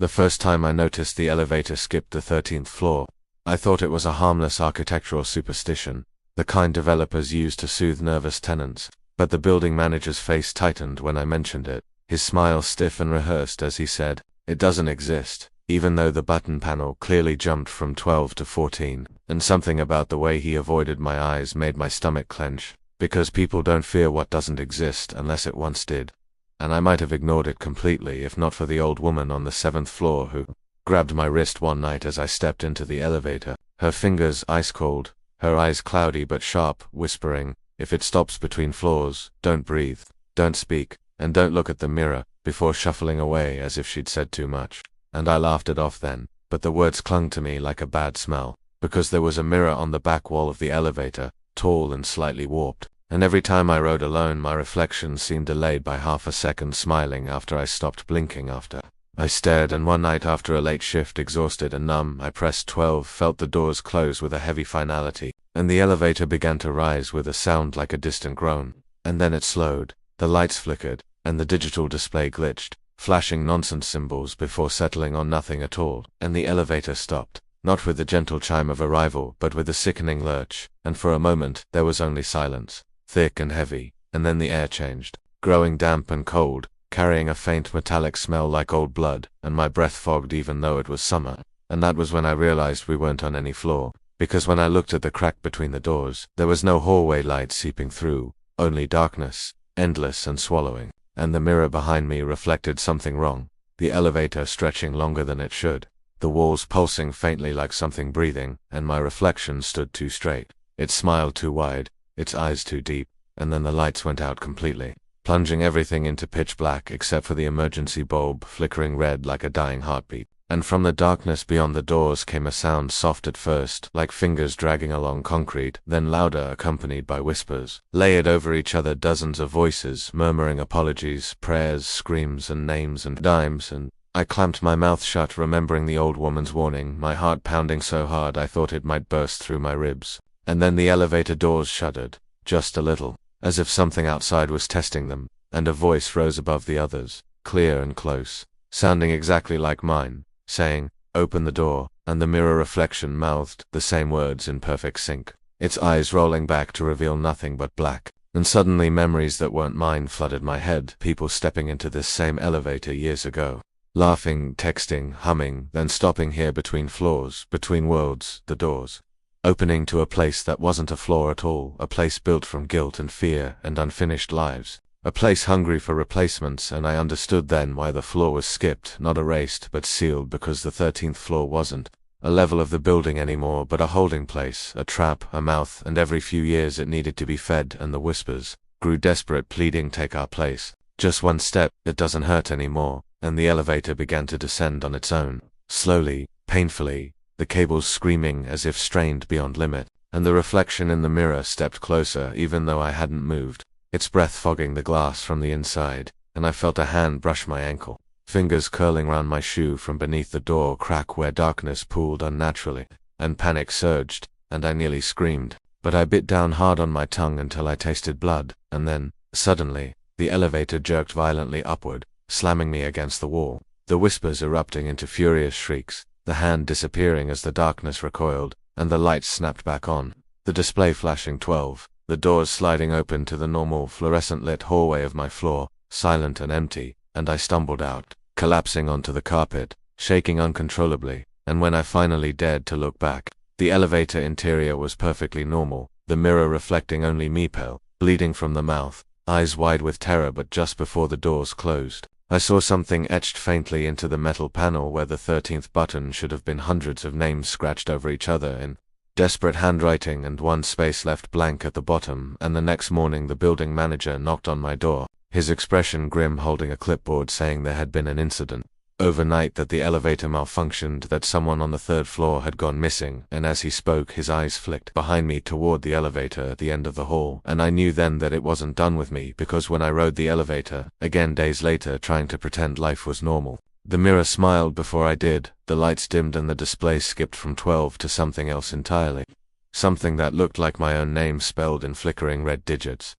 The first time I noticed the elevator skipped the 13th floor, I thought it was a harmless architectural superstition, the kind developers use to soothe nervous tenants, but the building manager's face tightened when I mentioned it, his smile stiff and rehearsed as he said, "It doesn't exist," even though the button panel clearly jumped from 12 to 14, and something about the way he avoided my eyes made my stomach clench, because people don't fear what doesn't exist unless it once did. And I might have ignored it completely if not for the old woman on the 7th floor who grabbed my wrist one night as I stepped into the elevator, her fingers ice cold, her eyes cloudy but sharp, whispering, "If it stops between floors, don't breathe, don't speak, and don't look at the mirror," before shuffling away as if she'd said too much. And I laughed it off then, but the words clung to me like a bad smell, because there was a mirror on the back wall of the elevator, tall and slightly warped, and every time I rode alone my reflection seemed delayed by half a second, smiling after I stopped blinking after I stared. And one night after a late shift, exhausted and numb, I pressed 12, felt the doors close with a heavy finality, and the elevator began to rise with a sound like a distant groan. And then it slowed, the lights flickered, and the digital display glitched, flashing nonsense symbols before settling on nothing at all, and the elevator stopped, not with the gentle chime of arrival, but with a sickening lurch, and for a moment there was only silence, thick and heavy, and then the air changed, growing damp and cold, carrying a faint metallic smell like old blood, and my breath fogged even though it was summer. And that was when I realized we weren't on any floor, because when I looked at the crack between the doors, there was no hallway light seeping through, only darkness, endless and swallowing, and the mirror behind me reflected something wrong, the elevator stretching longer than it should, the walls pulsing faintly like something breathing, and my reflection stood too straight, its smile too wide, its eyes too deep, and then the lights went out completely, plunging everything into pitch black except for the emergency bulb flickering red like a dying heartbeat. And from the darkness beyond the doors came a sound, soft at first, like fingers dragging along concrete, then louder, accompanied by whispers, layered over each other, dozens of voices, murmuring apologies, prayers, screams, and names and dimes, and I clamped my mouth shut, remembering the old woman's warning, my heart pounding so hard I thought it might burst through my ribs. And then the elevator doors shuddered, just a little, as if something outside was testing them, and a voice rose above the others, clear and close, sounding exactly like mine, saying, "Open the door," and the mirror reflection mouthed the same words in perfect sync, its eyes rolling back to reveal nothing but black. And suddenly memories that weren't mine flooded my head, people stepping into this same elevator years ago, laughing, texting, humming, then stopping here between floors, between worlds, the doors opening to a place that wasn't a floor at all, a place built from guilt and fear and unfinished lives, a place hungry for replacements. And I understood then why the floor was skipped, not erased but sealed, because the 13th floor wasn't a level of the building anymore, but a holding place, a trap, a mouth, and every few years it needed to be fed, and the whispers grew desperate, pleading, "Take our place. Just one step, it doesn't hurt anymore." And the elevator began to descend on its own, slowly, painfully, the cables screaming as if strained beyond limit, and the reflection in the mirror stepped closer even though I hadn't moved, its breath fogging the glass from the inside, and I felt a hand brush my ankle, fingers curling round my shoe from beneath the door crack where darkness pooled unnaturally, and panic surged, and I nearly screamed, but I bit down hard on my tongue until I tasted blood, and then, suddenly, the elevator jerked violently upward, slamming me against the wall, the whispers erupting into furious shrieks, the hand disappearing as the darkness recoiled, and the lights snapped back on, the display flashing 12, the doors sliding open to the normal fluorescent-lit hallway of my floor, silent and empty, and I stumbled out, collapsing onto the carpet, shaking uncontrollably. And when I finally dared to look back, the elevator interior was perfectly normal, the mirror reflecting only me, pale, bleeding from the mouth, eyes wide with terror. But just before the doors closed, I saw something etched faintly into the metal panel where the 13th button should have been, hundreds of names scratched over each other in desperate handwriting, and one space left blank at the bottom. And the next morning the building manager knocked on my door, his expression grim, holding a clipboard, saying there had been an incident overnight, that the elevator malfunctioned, that someone on the 3rd floor had gone missing. And as he spoke his eyes flicked behind me toward the elevator at the end of the hall, and I knew then that it wasn't done with me, because when I rode the elevator again days later, trying to pretend life was normal, the mirror smiled before I did, the lights dimmed, and the display skipped from 12 to something else entirely, something that looked like my own name spelled in flickering red digits.